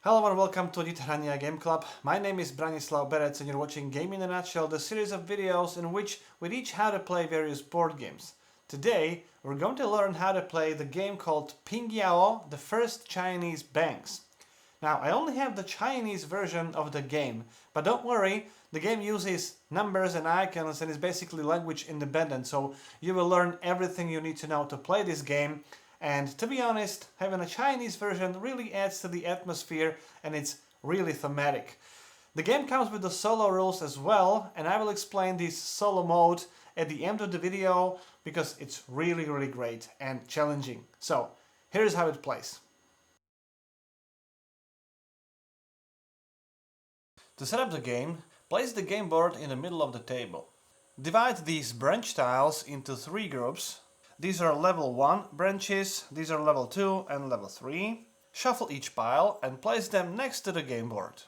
Hello and welcome to Nithrania Game Club. My name is Branislav Berec and you're watching Game in a Nutshell, the series of videos in which we teach how to play various board games. Today we're going to learn how to play the game called Pingyao, the first Chinese banks. Now I only have the Chinese version of the game, but don't worry, the game uses numbers and icons and is basically language independent, so you will learn everything you need to know to play this game. And to be honest, having a Chinese version really adds to the atmosphere and it's really thematic. The game comes with the solo rules as well, and I will explain this solo mode at the end of the video because it's really great and challenging. So here's how it plays. To set up the game, place the game board in the middle of the table. Divide these branch tiles into 3 groups. These are level 1 branches, these are level 2 and level 3. Shuffle each pile and place them next to the game board.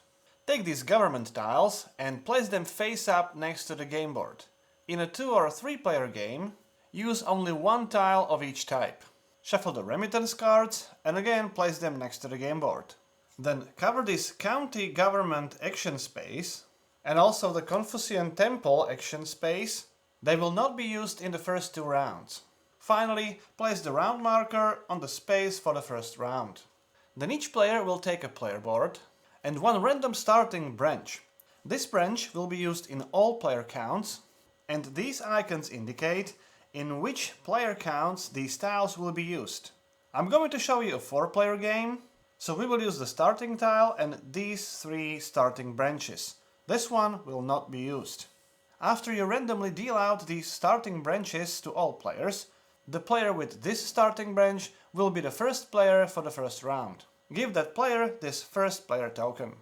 Take these government tiles and place them face up next to the game board. In a 2 or 3 player game, use only 1 tile of each type. Shuffle the remittance cards and again place them next to the game board. Then cover this county government action space and also the Confucian Temple action space. They will not be used in the first 2 rounds. Finally, place the round marker on the space for the first round. Then each player will take a player board and 1 random starting branch. This branch will be used in all player counts, and these icons indicate in which player counts these tiles will be used. I'm going to show you a 4-player game, so we will use the starting tile and these 3 starting branches. This one will not be used. After you randomly deal out these starting branches to all players, the player with this starting branch will be the first player for the first round. Give that player this first player token.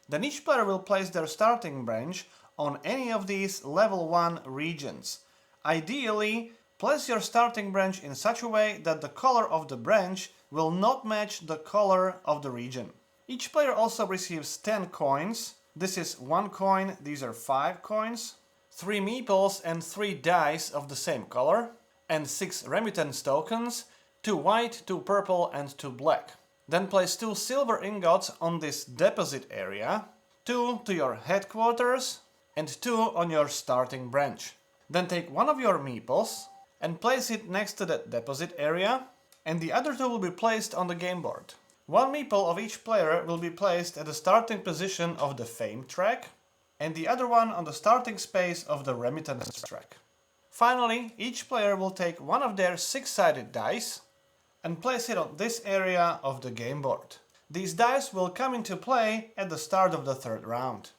Then each player will place their starting branch on any of these level 1 regions. Ideally, place your starting branch in such a way that the color of the branch will not match the color of the region. Each player also receives 10 coins. This is 1 coin, these are 5 coins, 3 meeples and 3 dice of the same color, and 6 remittance tokens, 2 white, 2 purple and 2 black. Then place 2 silver ingots on this deposit area, 2 to your headquarters and 2 on your starting branch. Then take 1 of your meeples and place it next to that deposit area, and the other 2 will be placed on the game board. 1 meeple of each player will be placed at the starting position of the fame track, and the other one on the starting space of the remittance track. Finally, each player will take 1 of their 6-sided dice and place it on this area of the game board. These dice will come into play at the start of the 3rd round.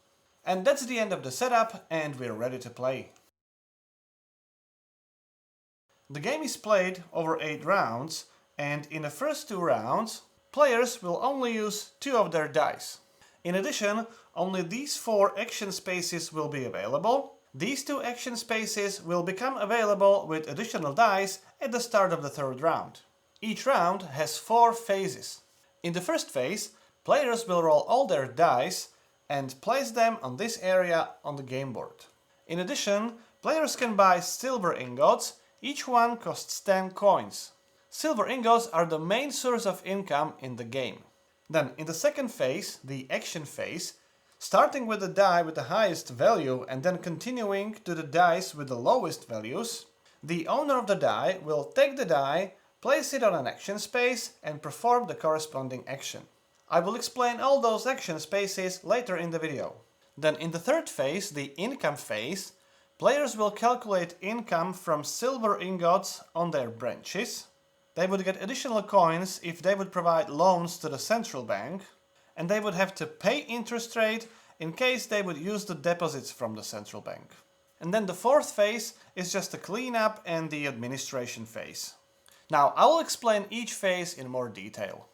And that's the end of the setup, and we're ready to play. The game is played over 8 rounds, and in the first 2 rounds, players will only use 2 of their dice. In addition, only these 4 action spaces will be available. These 2 action spaces will become available with additional dice at the start of the 3rd round. Each round has 4 phases. In the first phase, players will roll all their dice and place them on this area on the game board. In addition, players can buy silver ingots. Each one costs 10 coins. Silver ingots are the main source of income in the game. Then, in the second phase, the action phase, starting with the die with the highest value and then continuing to the dice with the lowest values, the owner of the die will take the die, place it on an action space and perform the corresponding action. I will explain all those action spaces later in the video. Then in the third phase, the income phase, players will calculate income from silver ingots on their branches. They would get additional coins if they would provide loans to the central bank, and they would have to pay interest rate in case they would use the deposits from the central bank. And then the fourth phase is just the cleanup and the administration phase. Now I will explain each phase in more detail.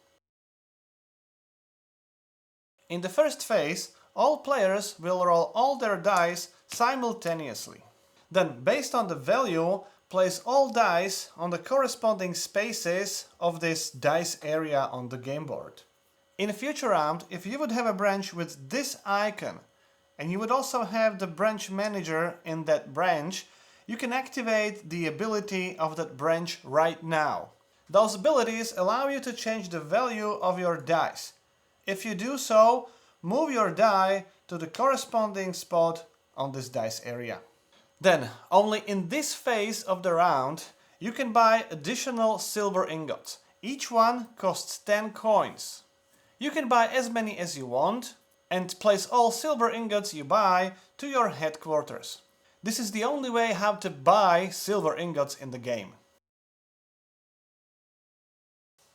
In the first phase, all players will roll all their dice simultaneously. Then, based on the value, place all dice on the corresponding spaces of this dice area on the game board. In a future round, if you would have a branch with this icon, and you would also have the branch manager in that branch, you can activate the ability of that branch right now. Those abilities allow you to change the value of your dice. If you do so, move your die to the corresponding spot on this dice area. Then, only in this phase of the round, you can buy additional silver ingots. Each one costs 10 coins. You can buy as many as you want and place all silver ingots you buy to your headquarters. This is the only way how to buy silver ingots in the game.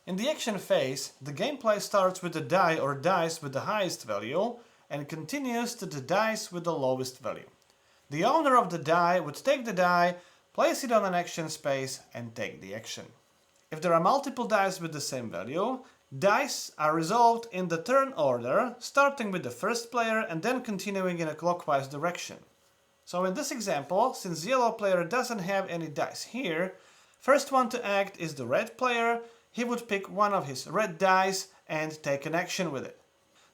In the action phase, the gameplay starts with the die or dice with the highest value and continues to the dice with the lowest value. The owner of the die would take the die, place it on an action space and take the action. If there are multiple dice with the same value, dice are resolved in the turn order, starting with the first player and then continuing in a clockwise direction. So in this example, since the yellow player doesn't have any dice here, first one to act is the red player. He would pick one of his red dice and take an action with it.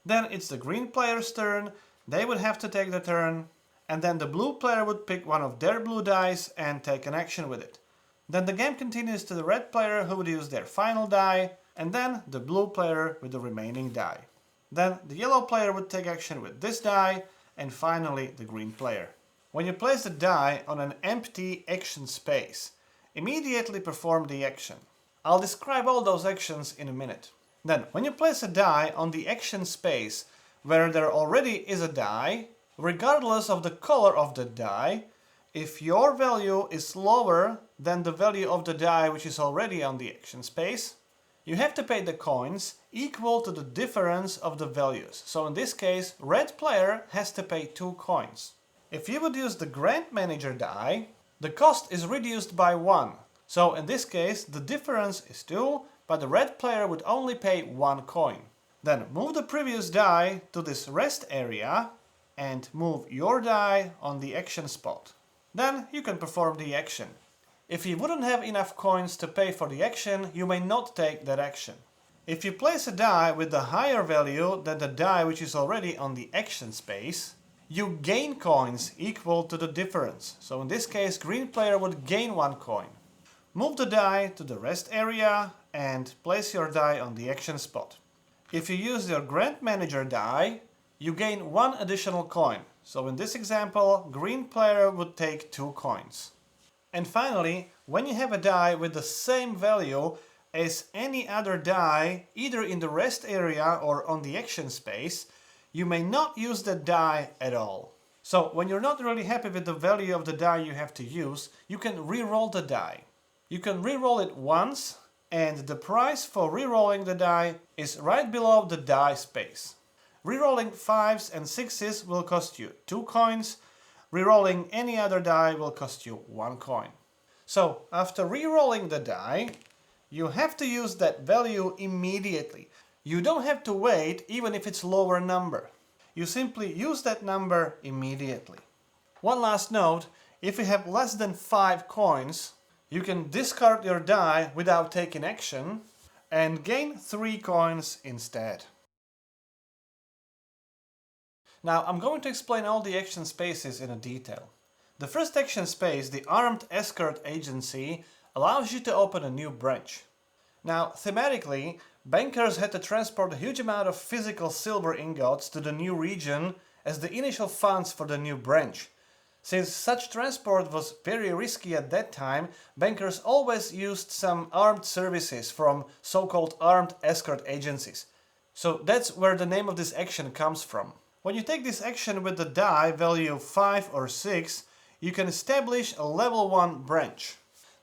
Then it's the green player's turn, they would have to take the turn, and then the blue player would pick one of their blue dice and take an action with it. Then the game continues to the red player who would use their final die, and then the blue player with the remaining die. Then the yellow player would take action with this die, and finally the green player. When you place the die on an empty action space, immediately perform the action. I'll describe all those actions in a minute. Then, when you place a die on the action space where there already is a die, regardless of the color of the die, if your value is lower than the value of the die which is already on the action space, you have to pay the coins equal to the difference of the values. So in this case, red player has to pay 2 coins. If you would use the Grand Manager die, the cost is reduced by 1. So in this case, the difference is 2, but the red player would only pay 1 coin. Then move the previous die to this rest area and move your die on the action spot. Then you can perform the action. If you wouldn't have enough coins to pay for the action, you may not take that action. If you place a die with the higher value than the die which is already on the action space, you gain coins equal to the difference. So in this case, green player would gain 1 coin. Move the die to the rest area and place your die on the action spot. If you use your Grand Manager die, you gain 1 additional coin. So in this example, green player would take 2 coins. And finally, when you have a die with the same value as any other die, either in the rest area or on the action space, you may not use that die at all. So when you're not really happy with the value of the die you have to use, you can re-roll the die. You can re-roll it once, and the price for re-rolling the die is right below the die space. Re-rolling 5s and 6s will cost you 2 coins. Re-rolling any other die will cost you 1 coin. So after re-rolling the die, you have to use that value immediately. You don't have to wait even if it's lower number. You simply use that number immediately. One last note, if you have less than 5 coins, you can discard your die without taking action and gain 3 coins instead. Now I'm going to explain all the action spaces in detail. The first action space, the Armed Escort Agency, allows you to open a new branch. Now, thematically, bankers had to transport a huge amount of physical silver ingots to the new region as the initial funds for the new branch. Since such transport was very risky at that time, bankers always used some armed services from so-called armed escort agencies. So that's where the name of this action comes from. When you take this action with the die value 5 or 6, you can establish a level 1 branch.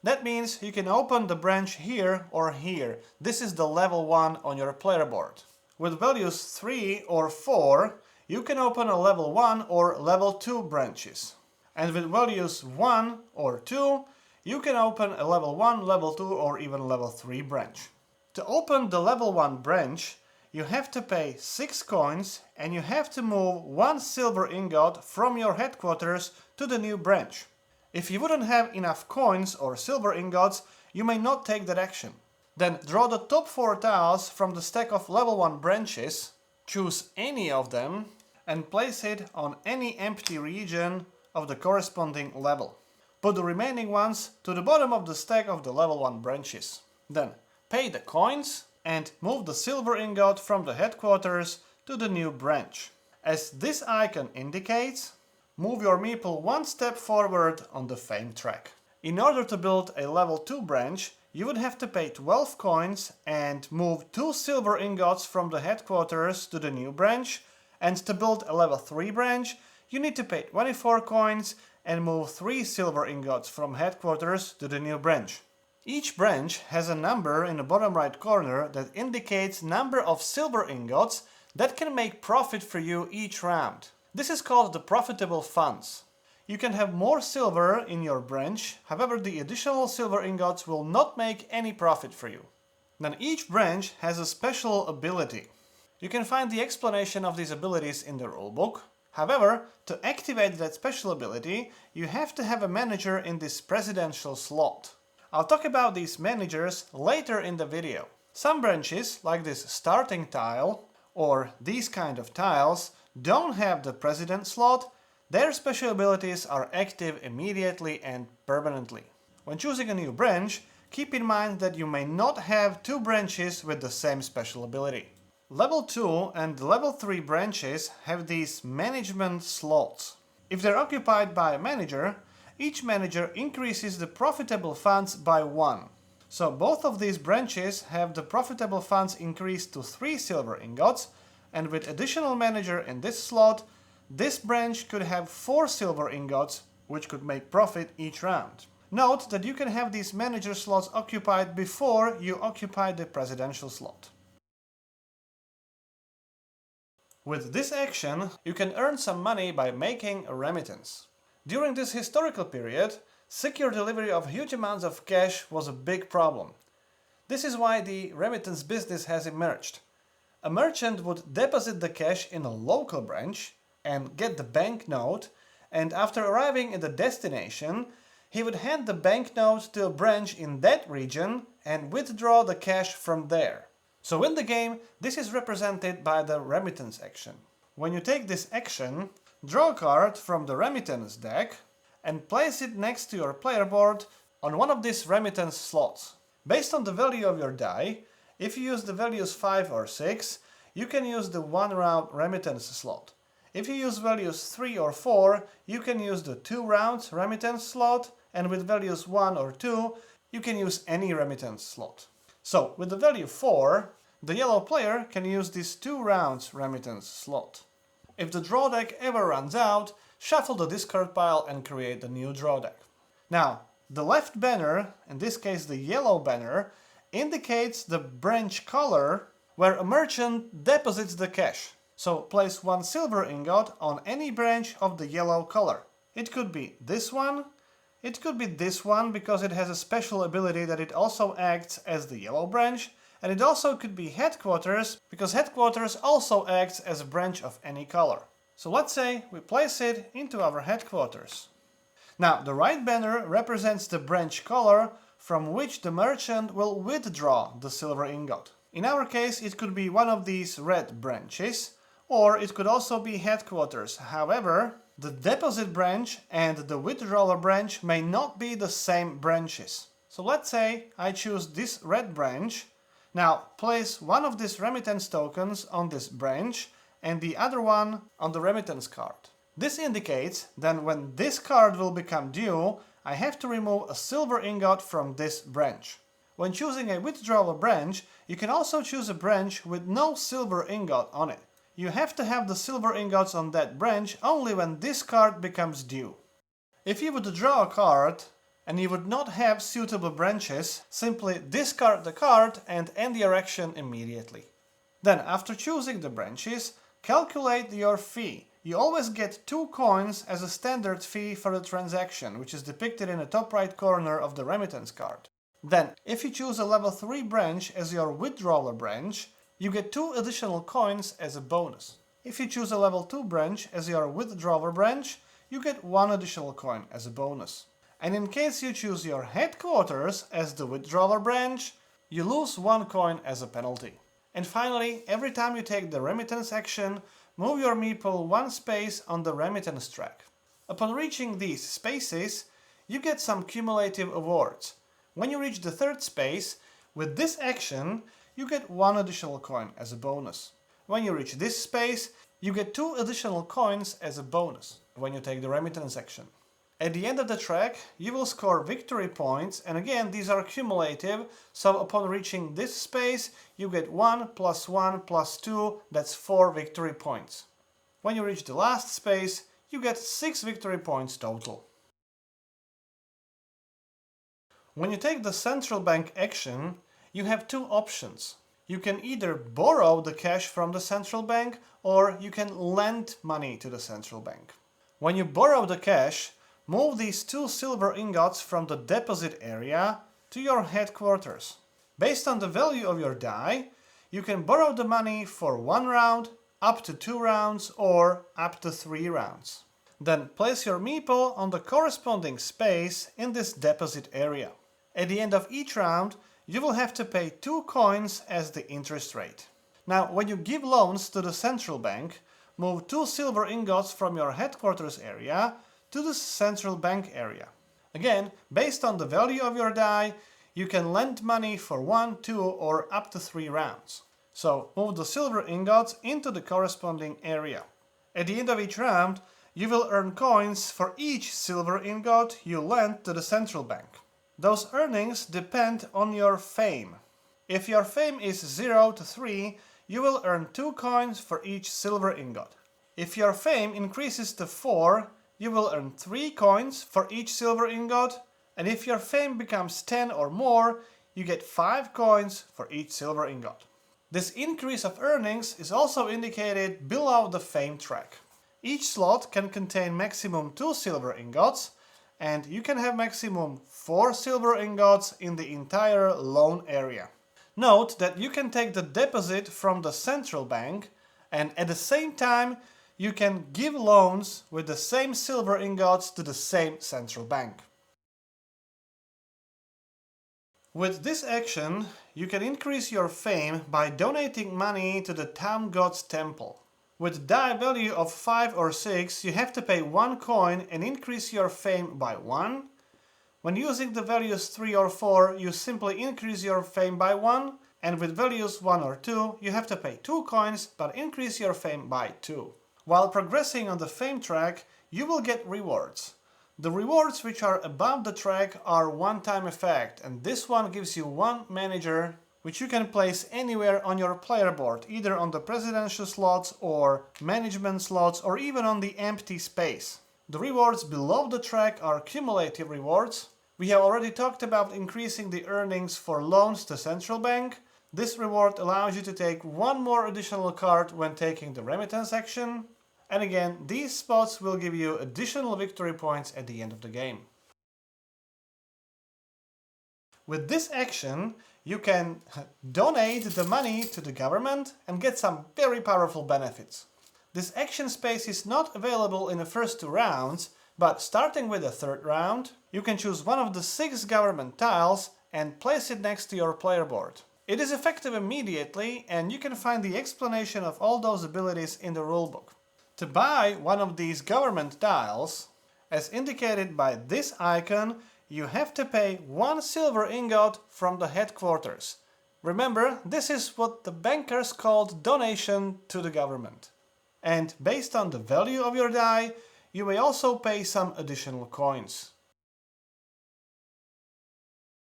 That means you can open the branch here or here. This is the level 1 on your player board. With values 3 or 4, you can open a level 1 or level 2 branches. And with values 1 or 2, you can open a level 1, level 2 or even level 3 branch. To open the level 1 branch, you have to pay 6 coins and you have to move 1 silver ingot from your headquarters to the new branch. If you wouldn't have enough coins or silver ingots, you may not take that action. Then draw the top 4 tiles from the stack of level 1 branches, choose any of them and place it on any empty region of the corresponding level. Put the remaining ones to the bottom of the stack of the level 1 branches. Then pay the coins and move the silver ingot from the headquarters to the new branch. As this icon indicates, move your meeple one step forward on the fame track. In order to build a level 2 branch, you would have to pay 12 coins and move 2 silver ingots from the headquarters to the new branch, and to build a level 3 branch, you need to pay 24 coins and move 3 silver ingots from headquarters to the new branch. Each branch has a number in the bottom right corner that indicates number of silver ingots that can make profit for you each round. This is called the profitable funds. You can have more silver in your branch, however the additional silver ingots will not make any profit for you. Then each branch has a special ability. You can find the explanation of these abilities in the rulebook. However, to activate that special ability, you have to have a manager in this presidential slot. I'll talk about these managers later in the video. Some branches, like this starting tile, or these kind of tiles, don't have the president slot. Their special abilities are active immediately and permanently. When choosing a new branch, keep in mind that you may not have 2 branches with the same special ability. Level 2 and Level 3 branches have these management slots. If they're occupied by a manager, each manager increases the profitable funds by 1. So both of these branches have the profitable funds increased to 3 silver ingots, and with additional manager in this slot, this branch could have 4 silver ingots, which could make profit each round. Note that you can have these manager slots occupied before you occupy the presidential slot. With this action, you can earn some money by making a remittance. During this historical period, secure delivery of huge amounts of cash was a big problem. This is why the remittance business has emerged. A merchant would deposit the cash in a local branch and get the banknote, and after arriving at the destination, he would hand the banknote to a branch in that region and withdraw the cash from there. So in the game, this is represented by the remittance action. When you take this action, draw a card from the remittance deck and place it next to your player board on one of these remittance slots. Based on the value of your die, if you use the values 5 or 6, you can use the 1 round remittance slot. If you use values 3 or 4, you can use the 2 rounds remittance slot, and with values 1 or 2, you can use any remittance slot. So, with the value 4, the yellow player can use this 2 rounds remittance slot. If the draw deck ever runs out, shuffle the discard pile and create a new draw deck. Now, the left banner, in this case the yellow banner, indicates the branch color where a merchant deposits the cash. So place 1 silver ingot on any branch of the yellow color. It could be this one, it could be this one because it has a special ability that it also acts as the yellow branch, and it also could be headquarters because headquarters also acts as a branch of any color. So let's say we place it into our headquarters. Now the right banner represents the branch color from which the merchant will withdraw the silver ingot. In our case it could be one of these red branches, or it could also be headquarters. However, the deposit branch and the withdrawal branch may not be the same branches. So let's say I choose this red branch. Now place one of these remittance tokens on this branch and the other one on the remittance card. This indicates that when this card will become due, I have to remove a silver ingot from this branch. When choosing a withdrawal branch, you can also choose a branch with no silver ingot on it. You have to have the silver ingots on that branch only when this card becomes due. If you would draw a card and you would not have suitable branches, simply discard the card and end your action immediately. Then, after choosing the branches, calculate your fee. You always get 2 coins as a standard fee for the transaction, which is depicted in the top right corner of the remittance card. Then, if you choose a level 3 branch as your withdrawal branch, you get 2 additional coins as a bonus. If you choose a level 2 branch as your withdrawal branch, you get 1 additional coin as a bonus. And in case you choose your headquarters as the withdrawal branch, you lose 1 coin as a penalty. And finally, every time you take the remittance action, move your meeple 1 space on the remittance track. Upon reaching these spaces, you get some cumulative awards. When you reach the 3rd space, with this action, you get 1 additional coin as a bonus. When you reach this space, you get 2 additional coins as a bonus when you take the remittance action. At the end of the track, you will score victory points, and again, these are cumulative, so upon reaching this space, you get 1 plus 1 plus 2, that's 4 victory points. When you reach the last space, you get 6 victory points total. When you take the central bank action, you have 2 options. You can either borrow the cash from the central bank, or you can lend money to the central bank. When you borrow the cash, move these 2 silver ingots from the deposit area to your headquarters. Based on the value of your die, you can borrow the money for 1 round, up to 2 rounds, or up to 3 rounds. Then place your meeple on the corresponding space in this deposit area. At the end of each round, you will have to pay 2 coins as the interest rate. Now, when you give loans to the central bank, move 2 silver ingots from your headquarters area to the central bank area. Again, based on the value of your die, you can lend money for 1, 2, or up to 3 rounds. So move the silver ingots into the corresponding area. At the end of each round, you will earn coins for each silver ingot you lend to the central bank. Those earnings depend on your fame. If your fame is 0 to 3, you will earn 2 coins for each silver ingot. If your fame increases to 4, you will earn 3 coins for each silver ingot, and if your fame becomes 10 or more, you get 5 coins for each silver ingot. This increase of earnings is also indicated below the fame track. Each slot can contain maximum 2 silver ingots, and you can have maximum 4 silver ingots in the entire loan area. Note that you can take the deposit from the central bank, and at the same time you can give loans with the same silver ingots to the same central bank. With this action, you can increase your fame by donating money to the town god's temple. With die value of 5 or 6, you have to pay 1 coin and increase your fame by 1. When using the values 3 or 4, you simply increase your fame by 1, and with values 1 or 2, you have to pay 2 coins but increase your fame by 2. While progressing on the fame track, you will get rewards. The rewards which are above the track are one-time effect, and this one gives you 1 manager, which you can place anywhere on your player board, either on the presidential slots or management slots or even on the empty space. The rewards below the track are cumulative rewards. We have already talked about increasing the earnings for loans to central bank. This reward allows you to take 1 more additional card when taking the remittance action. And again, these spots will give you additional victory points at the end of the game. With this action, you can donate the money to the government and get some very powerful benefits. This action space is not available in the first 2 rounds, but starting with the 3rd round, you can choose one of the 6 government tiles and place it next to your player board. It is effective immediately, and you can find the explanation of all those abilities in the rulebook. To buy one of these government tiles, as indicated by this icon, you have to pay 1 silver ingot from the headquarters. Remember, this is what the bankers called donation to the government. And based on the value of your die, you may also pay some additional coins.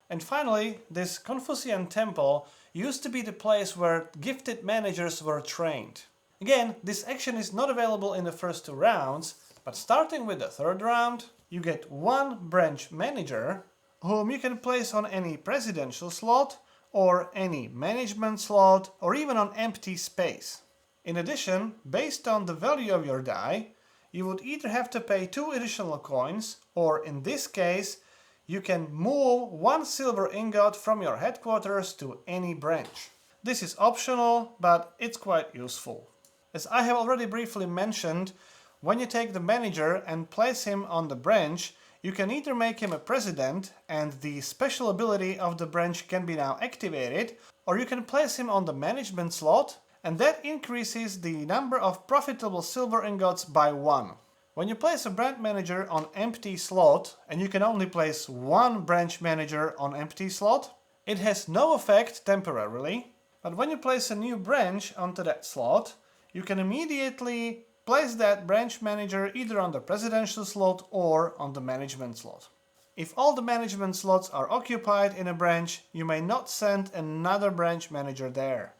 And finally, this Confucian Temple used to be the place where gifted managers were trained. Again, this action is not available in the first 2 rounds, but starting with the 3rd round, you get 1 branch manager, whom you can place on any presidential slot, or any management slot, or even on empty space. In addition, based on the value of your die, you would either have to pay 2 additional coins, or in this case, you can move 1 silver ingot from your headquarters to any branch. This is optional, but it's quite useful. As I have already briefly mentioned, when you take the manager and place him on the branch, you can either make him a president and the special ability of the branch can be now activated, or you can place him on the management slot, and that increases the number of profitable silver ingots by 1. When you place a branch manager on empty slot, and you can only place 1 branch manager on empty slot, it has no effect temporarily. But when you place a new branch onto that slot, you can immediately place that branch manager either on the presidential slot or on the management slot. If all the management slots are occupied in a branch, you may not send another branch manager there.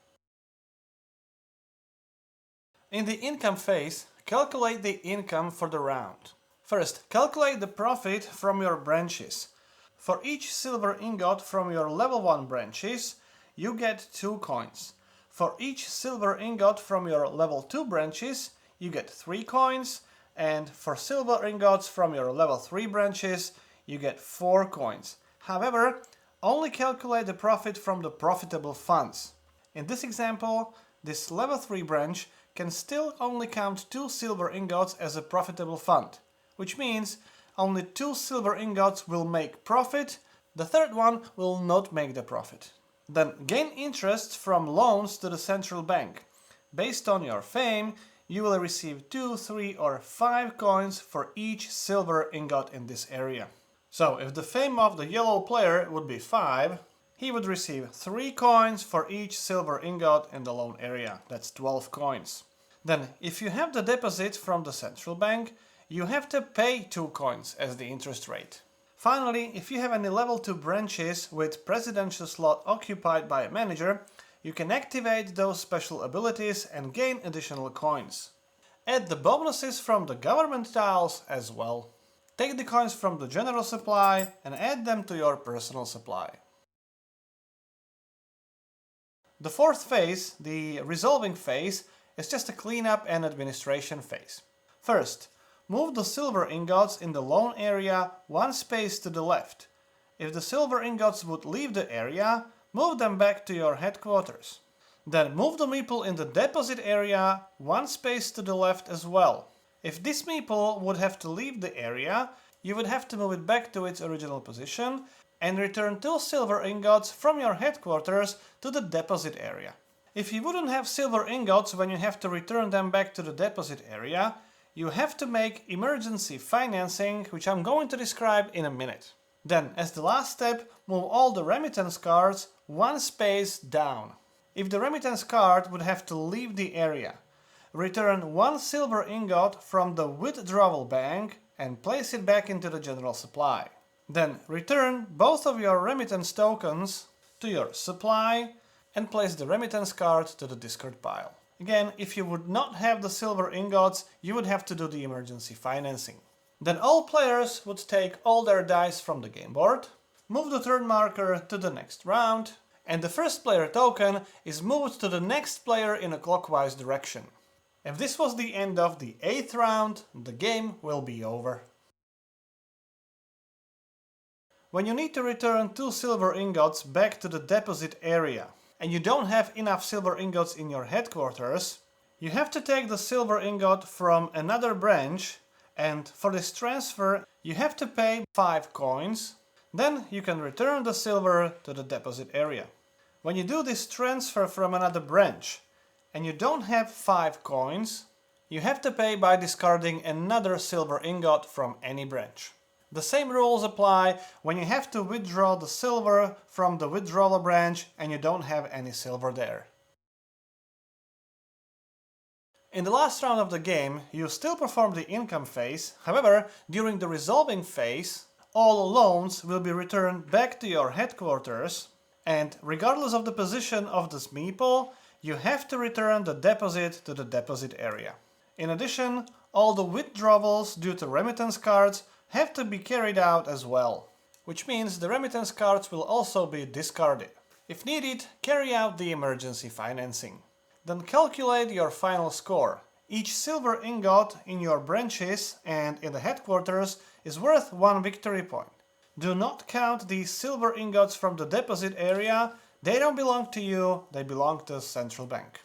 In the income phase, calculate the income for the round. First, calculate the profit from your branches. For each silver ingot from your level 1 branches, you get 2 coins. For each silver ingot from your level 2 branches, you get 3 coins, and for silver ingots from your level 3 branches, you get 4 coins. However, only calculate the profit from the profitable funds. In this example, this level 3 branch can still only count 2 silver ingots as a profitable fund, which means only 2 silver ingots will make profit, the third one will not make the profit. Then gain interest from loans to the central bank. Based on your fame, you will receive 2, 3 or 5 coins for each silver ingot in this area. So if the fame of the yellow player would be 5, he would receive 3 coins for each silver ingot in the loan area. That's 12 coins. Then if you have the deposit from the central bank, you have to pay 2 coins as the interest rate. Finally, if you have any level 2 branches with presidential slot occupied by a manager, you can activate those special abilities and gain additional coins. Add the bonuses from the government tiles as well. Take the coins from the general supply and add them to your personal supply. The fourth phase, the resolving phase, is just a cleanup and administration phase. First, move the silver ingots in the loan area 1 space to the left. If the silver ingots would leave the area, move them back to your headquarters. Then move the meeple in the deposit area 1 space to the left as well. If this meeple would have to leave the area, you would have to move it back to its original position and return 2 silver ingots from your headquarters to the deposit area. If you wouldn't have silver ingots when you have to return them back to the deposit area, you have to make emergency financing, which I'm going to describe in a minute. Then, as the last step, move all the remittance cards 1 space down. If the remittance card would have to leave the area, return 1 silver ingot from the withdrawal bank and place it back into the general supply. Then return both of your remittance tokens to your supply and place the remittance card to the discard pile. Again, if you would not have the silver ingots, you would have to do the emergency financing. Then all players would take all their dice from the game board, move the turn marker to the next round, and the first player token is moved to the next player in a clockwise direction. If this was the end of the 8th round, the game will be over. When you need to return 2 silver ingots back to the deposit area, and you don't have enough silver ingots in your headquarters, you have to take the silver ingot from another branch, and for this transfer you have to pay 5 coins. Then you can return the silver to the deposit area. When you do this transfer from another branch and you don't have 5 coins, you have to pay by discarding another silver ingot from any branch. The same rules apply when you have to withdraw the silver from the withdrawal branch and you don't have any silver there. In the last round of the game, you still perform the income phase. However, during the resolving phase, all loans will be returned back to your headquarters, and regardless of the position of this meeple, you have to return the deposit to the deposit area. In addition, all the withdrawals due to remittance cards have to be carried out as well, which means the remittance cards will also be discarded. If needed, carry out the emergency financing. Then calculate your final score. Each silver ingot in your branches and in the headquarters is worth 1 victory point. Do not count these silver ingots from the deposit area. They don't belong to you, they belong to the central bank.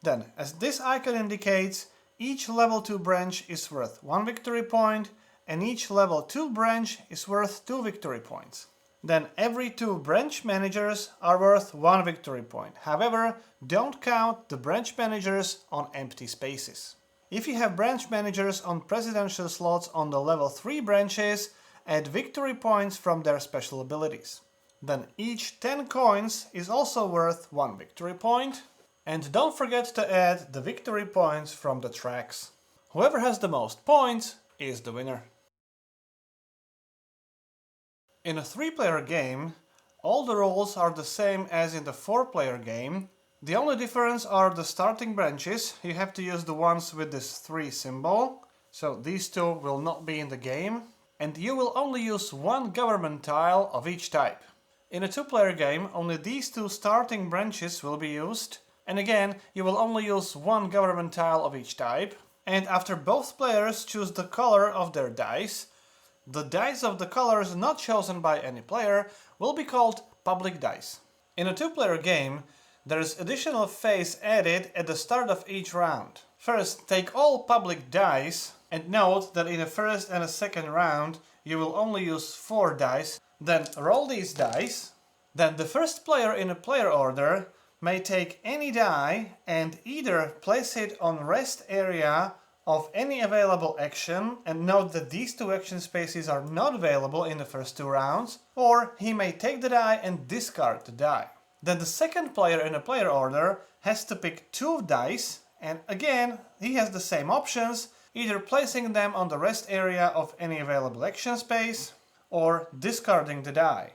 Then, as this icon indicates, each level 2 branch is worth 1 victory point, and each level 2 branch is worth 2 victory points. Then every 2 branch managers are worth 1 victory point. However, don't count the branch managers on empty spaces. If you have branch managers on presidential slots on the level 3 branches, add victory points from their special abilities. then each 10 coins is also worth 1 victory point. And don't forget to add the victory points from the tracks. Whoever has the most points is the winner. In a 3-player game, all the rules are the same as in the 4-player game. The only difference are the starting branches. You have to use the ones with this 3 symbol. So these two will not be in the game. And you will only use one government tile of each type. In a 2-player game, only these 2 starting branches will be used. And again, you will only use one government tile of each type. And after both players choose the color of their dice, the dice of the colors not chosen by any player will be called public dice. In a 2-player game, there is additional phase added at the start of each round. First, take all public dice and note that in the first and the second round you will only use 4 dice. Then roll these dice. Then the first player in a player order may take any die and either place it on rest area of any available action, and note that these 2 action spaces are not available in the first 2 rounds, or he may take the die and discard the die. Then the second player in a player order has to pick 2 dice, and again he has the same options, either placing them on the rest area of any available action space or discarding the die.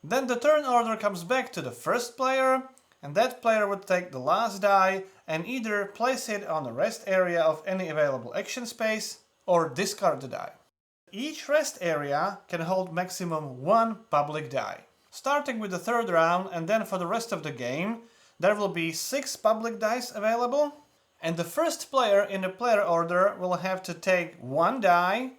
Then the turn order comes back to the first player, and that player would take the last die and either place it on the rest area of any available action space or discard the die. Each rest area can hold maximum 1 public die. Starting with the 3rd round and then for the rest of the game, there will be 6 public dice available, and the first player in the player order will have to take 1 die,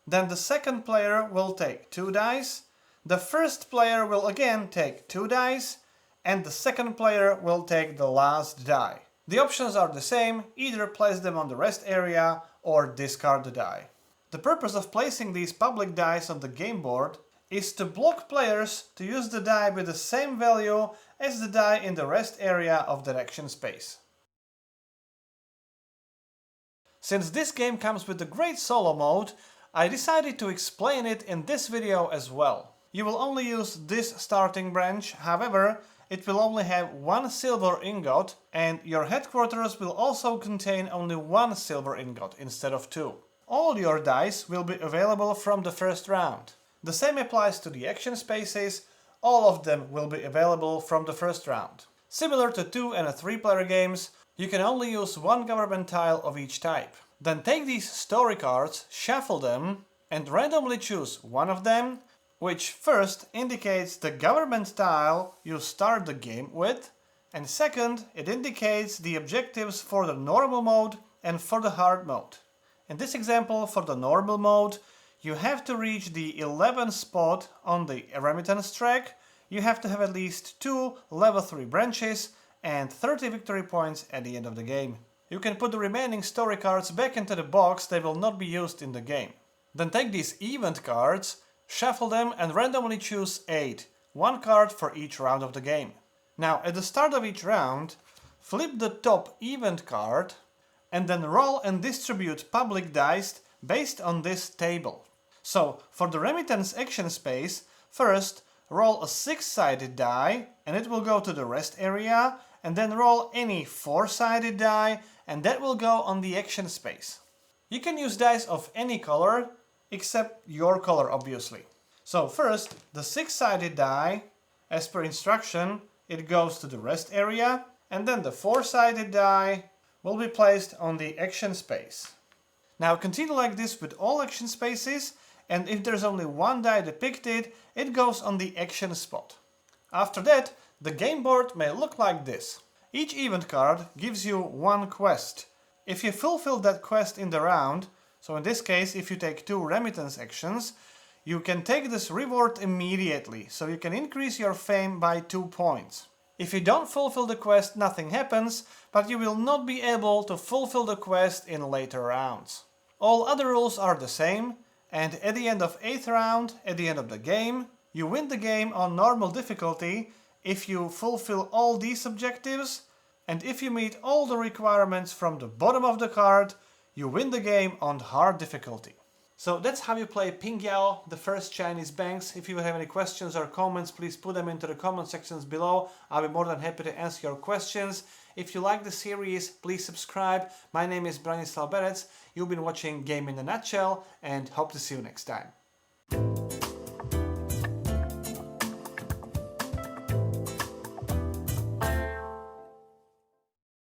then the second player will take 2 dice, the first player will again take 2 dice, and the second player will take the last die. The options are the same, either place them on the rest area or discard the die. The purpose of placing these public dice on the game board is to block players to use the die with the same value as the die in the rest area of that action space. Since this game comes with a great solo mode, I decided to explain it in this video as well. You will only use this starting branch, however, it will only have 1 silver ingot, and your headquarters will also contain only 1 silver ingot instead of 2. All your dice will be available from the first round. The same applies to the action spaces, all of them will be available from the first round. Similar to 2 and 3-player games, you can only use 1 government tile of each type. Then take these story cards, shuffle them, and randomly choose one of them, which first indicates the government tile you start the game with, and second, it indicates the objectives for the normal mode and for the hard mode. In this example, for the normal mode, you have to reach the 11th spot on the remittance track, you have to have at least 2 level 3 branches and 30 victory points at the end of the game. You can put the remaining story cards back into the box, they will not be used in the game. Then take these event cards, shuffle them and randomly choose 8, 1 card for each round of the game. Now at the start of each round, flip the top event card and then roll and distribute public dice based on this table. So for the remittance action space, first roll a 6-sided die and it will go to the rest area, and then roll any 4-sided die and that will go on the action space. You can use dice of any color, except your color obviously. So first, the 6-sided die, as per instruction, it goes to the rest area, and then the 4-sided die will be placed on the action space. Now continue like this with all action spaces, and if there's only 1 die depicted, it goes on the action spot. After that, the game board may look like this. Each event card gives you 1 quest. If you fulfill that quest in the round, so in this case if you take 2 remittance actions, you can take this reward immediately, so you can increase your fame by 2 points. If you don't fulfill the quest, nothing happens, but you will not be able to fulfill the quest in later rounds. All other rules are the same, and at the end of 8th round, at the end of the game, you win the game on normal difficulty if you fulfill all these objectives, and if you meet all the requirements from the bottom of the card, you win the game on hard difficulty. So that's how you play Pingyao, the first Chinese banks. If you have any questions or comments, please put them into the comment sections below. I'll be more than happy to answer your questions. If you like the series, please subscribe. My name is Branislav Berec. You've been watching Game in a Nutshell and hope to see you next time.